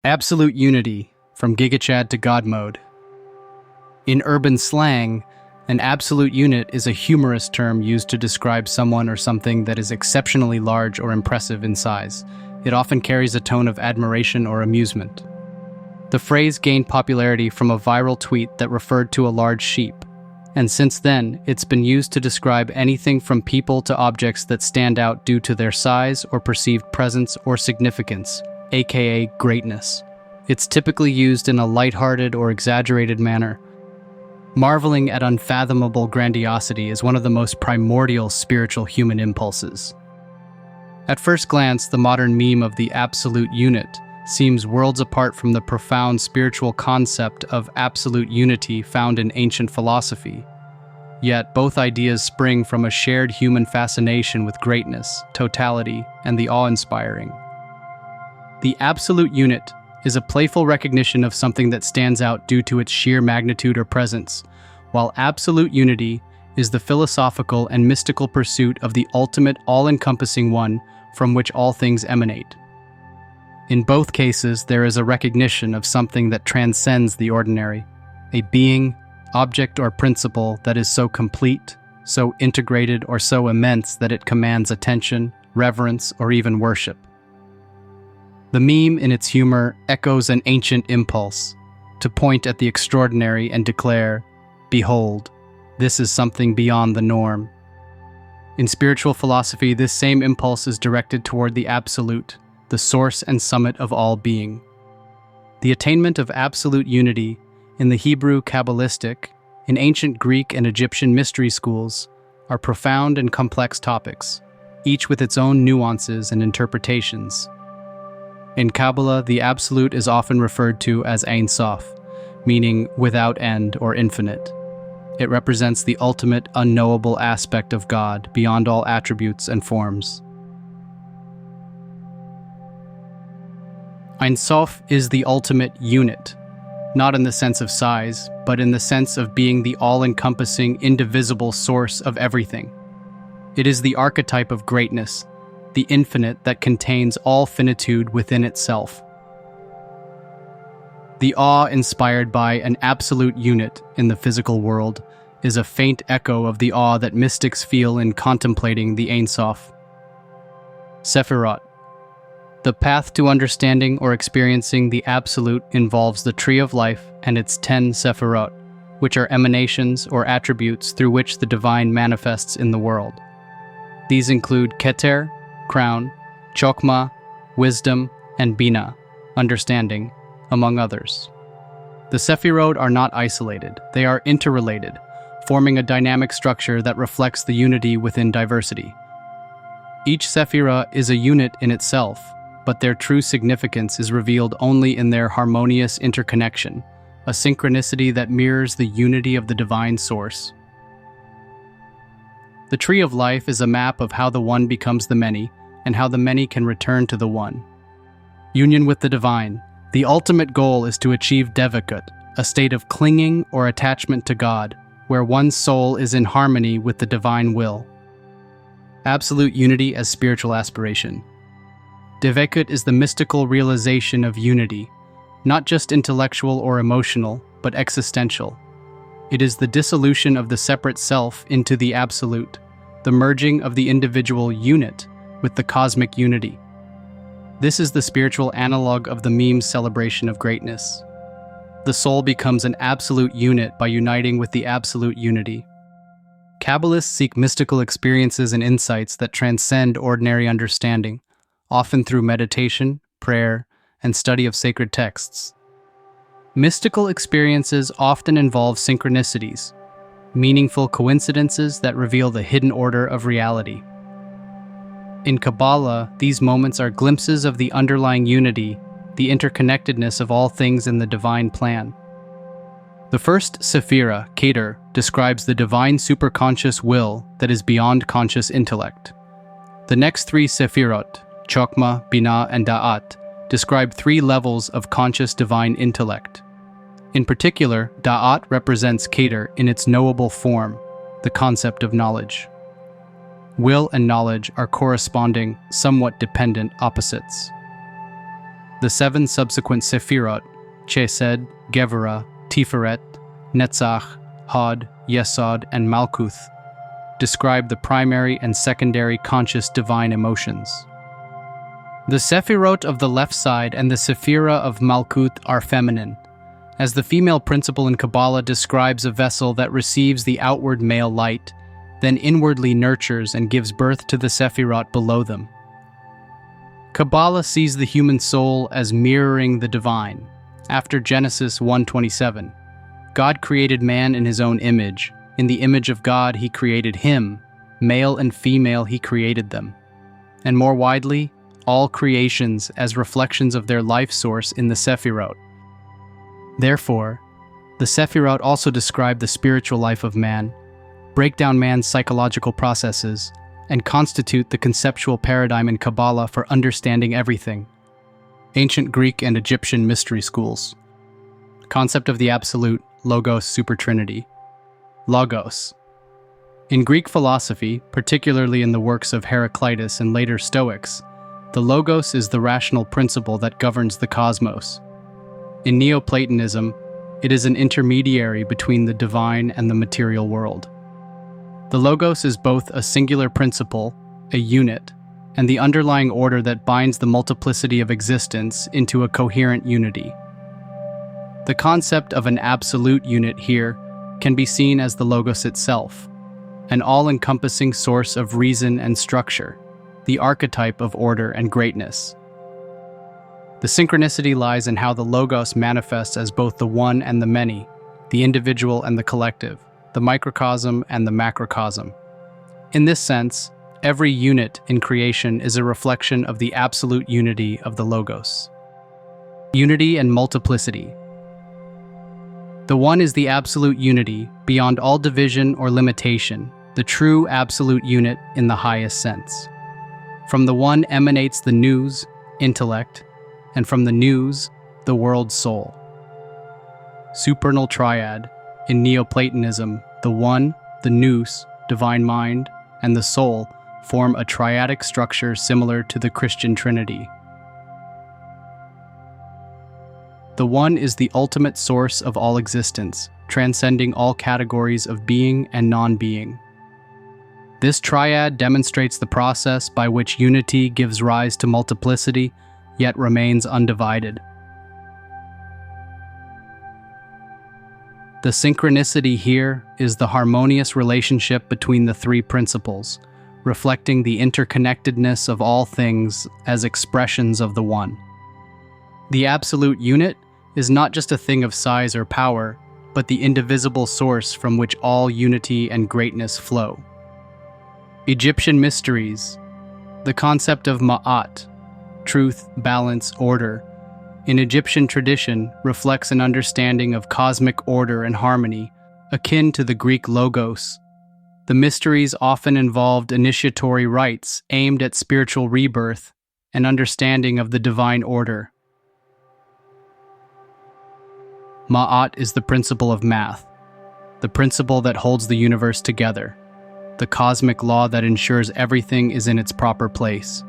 Absolute unity, from GigaChad to GodMode. In urban slang, an absolute unit is a humorous term used to describe someone or something that is exceptionally large or impressive in size. It often carries a tone of admiration or amusement. The phrase gained popularity from a viral tweet that referred to a large sheep, and since then, it's been used to describe anything from people to objects that stand out due to their size or perceived presence or significance, aka greatness. It's typically used in a lighthearted or exaggerated manner. Marveling at unfathomable grandiosity is one of the most primordial spiritual human impulses. At first glance, the modern meme of the absolute unit seems worlds apart from the profound spiritual concept of absolute unity found in ancient philosophy. Yet both ideas spring from a shared human fascination with greatness, totality, and the awe-inspiring. The absolute unit is a playful recognition of something that stands out due to its sheer magnitude or presence, while absolute unity is the philosophical and mystical pursuit of the ultimate all-encompassing one from which all things emanate. In both cases, there is a recognition of something that transcends the ordinary, a being, object, or principle that is so complete, so integrated, or so immense that it commands attention, reverence, or even worship. The meme, in its humor, echoes an ancient impulse to point at the extraordinary and declare, "Behold, this is something beyond the norm." In spiritual philosophy, this same impulse is directed toward the absolute, the source and summit of all being. The attainment of absolute unity in the Hebrew Cabbalistic, in ancient Greek and Egyptian mystery schools, are profound and complex topics, each with its own nuances and interpretations. In Kabbalah, the absolute is often referred to as Ein Sof, meaning without end or infinite. It represents the ultimate, unknowable aspect of God beyond all attributes and forms. Ein Sof is the ultimate unit, not in the sense of size, but in the sense of being the all-encompassing, indivisible source of everything. It is the archetype of greatness, the infinite that contains all finitude within itself. The awe inspired by an absolute unit in the physical world is a faint echo of the awe that mystics feel in contemplating the Ein Sof. Sephirot. The path to understanding or experiencing the absolute involves the tree of life and its 10 sephirot, which are emanations or attributes through which the divine manifests in the world. These include Keter, crown, Chokmah, wisdom, and Bina, understanding, among others. The sephirot are not isolated, they are interrelated, forming a dynamic structure that reflects the unity within diversity. Each sephirah is a unit in itself, but their true significance is revealed only in their harmonious interconnection, a synchronicity that mirrors the unity of the divine source. The tree of life is a map of how the one becomes the many, and how the many can return to the one. Union with the divine. The ultimate goal is to achieve devakut, a state of clinging or attachment to God, where one's soul is in harmony with the divine will. Absolute unity as spiritual aspiration. Devakut is the mystical realization of unity, not just intellectual or emotional, but existential. It is the dissolution of the separate self into the absolute, the merging of the individual unit with the cosmic unity. This is the spiritual analog of the meme's celebration of greatness. The soul becomes an absolute unit by uniting with the absolute unity. Kabbalists seek mystical experiences and insights that transcend ordinary understanding, often through meditation, prayer, and study of sacred texts. Mystical experiences often involve synchronicities, meaningful coincidences that reveal the hidden order of reality. In Kabbalah, these moments are glimpses of the underlying unity, the interconnectedness of all things in the divine plan. The first sephirah, Keter, describes the divine superconscious will that is beyond conscious intellect. The next three sephirot, Chokmah, Bina, and Da'at, describe 3 levels of conscious divine intellect. In particular, Da'at represents Keter in its knowable form, the concept of knowledge. Will and knowledge are corresponding, somewhat dependent opposites. The 7 subsequent sephirot, Chesed, Gevurah, Tiferet, Netzach, Hod, Yesod, and Malkuth, describe the primary and secondary conscious divine emotions. The sephirot of the left side and the sephirah of Malkuth are feminine, as the female principle in Kabbalah describes a vessel that receives the outward male light, then inwardly nurtures and gives birth to the sephirot below them. Kabbalah sees the human soul as mirroring the divine. After Genesis 1:27, God created man in his own image. In the image of God he created him, male and female he created them. And more widely, all creations as reflections of their life source in the sephirot. Therefore, the sephirot also describe the spiritual life of man, break down man's psychological processes, and constitute the conceptual paradigm in Kabbalah for understanding everything. Ancient Greek and Egyptian mystery schools. Concept of the absolute, logos supertrinity. Logos. In Greek philosophy, particularly in the works of Heraclitus and later Stoics, the logos is the rational principle that governs the cosmos. In Neoplatonism, it is an intermediary between the divine and the material world. The logos is both a singular principle, a unit, and the underlying order that binds the multiplicity of existence into a coherent unity. The concept of an absolute unit here can be seen as the logos itself, an all-encompassing source of reason and structure, the archetype of order and greatness. The synchronicity lies in how the logos manifests as both the one and the many, the individual and the collective, the microcosm and the macrocosm. In this sense, every unit in creation is a reflection of the absolute unity of the logos. Unity and multiplicity. The one is the absolute unity, beyond all division or limitation, the true absolute unit in the highest sense. From the one emanates the nous, intellect, and from the nous, the world's soul. Supernal triad. In Neoplatonism, the one, the nous, divine mind, and the soul form a triadic structure similar to the Christian Trinity. The one is the ultimate source of all existence, transcending all categories of being and non-being. This triad demonstrates the process by which unity gives rise to multiplicity, yet remains undivided. The synchronicity here is the harmonious relationship between the 3 principles, reflecting the interconnectedness of all things as expressions of the one. The absolute unit is not just a thing of size or power, but the indivisible source from which all unity and greatness flow. Egyptian mysteries. The concept of ma'at, truth, balance, order, in Egyptian tradition reflects an understanding of cosmic order and harmony, akin to the Greek logos. The mysteries often involved initiatory rites aimed at spiritual rebirth and understanding of the divine order. Ma'at is the principle of math, the principle that holds the universe together, the cosmic law that ensures everything is in its proper place.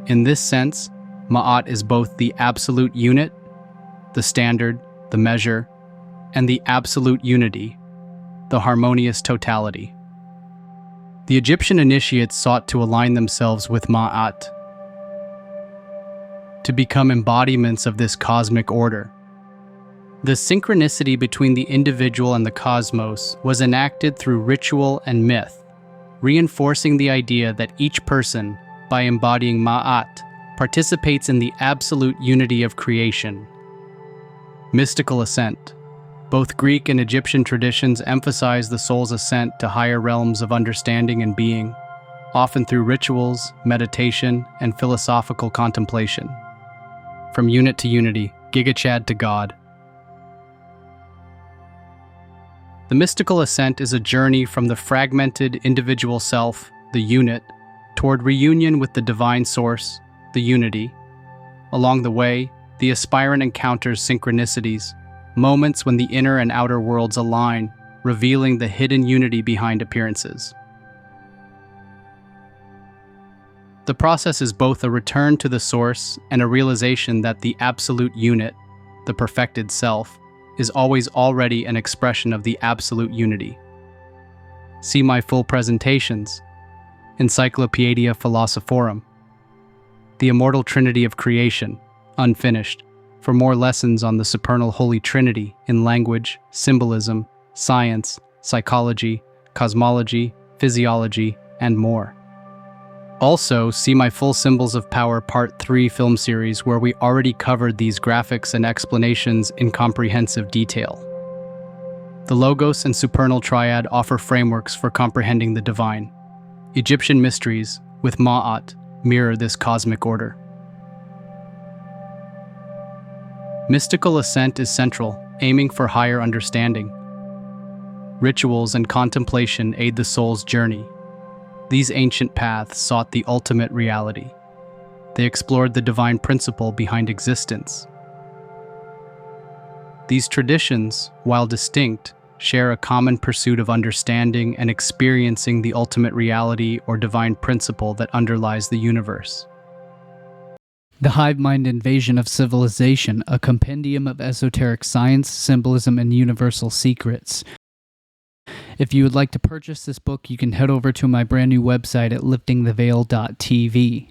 In this sense, Ma'at is both the absolute unit, the standard, the measure, and the absolute unity, the harmonious totality. The Egyptian initiates sought to align themselves with Ma'at, to become embodiments of this cosmic order. The synchronicity between the individual and the cosmos was enacted through ritual and myth, reinforcing the idea that each person, by embodying Ma'at, participates in the absolute unity of creation. Mystical ascent. Both Greek and Egyptian traditions emphasize the soul's ascent to higher realms of understanding and being, often through rituals, meditation, and philosophical contemplation. From unit to unity, GigaChad to God. The mystical ascent is a journey from the fragmented individual self, the unit, toward reunion with the divine source, the unity. Along the way, the aspirant encounters synchronicities, moments when the inner and outer worlds align, revealing the hidden unity behind appearances. The process is both a return to the source and a realization that the absolute unit, the perfected self, is always already an expression of the absolute unity. See my full presentations, Encyclopaedia Philosophorum, The Immortal Trinity of Creation, unfinished, for more lessons on the supernal Holy Trinity in language, symbolism, science, psychology, cosmology, physiology, and more. Also, see my full Symbols of Power Part 3 film series where we already covered these graphics and explanations in comprehensive detail. The Logos and Supernal Triad offer frameworks for comprehending the divine. Egyptian mysteries, with Ma'at, mirror this cosmic order. Mystical ascent is central, aiming for higher understanding. Rituals and contemplation aid the soul's journey. These ancient paths sought the ultimate reality. They explored the divine principle behind existence. These traditions, while distinct, share a common pursuit of understanding and experiencing the ultimate reality or divine principle that underlies the universe. The Hive Mind Invasion of Civilization, a compendium of esoteric science, symbolism, and universal secrets. If you would like to purchase this book, you can head over to my brand new website at liftingtheveil.tv.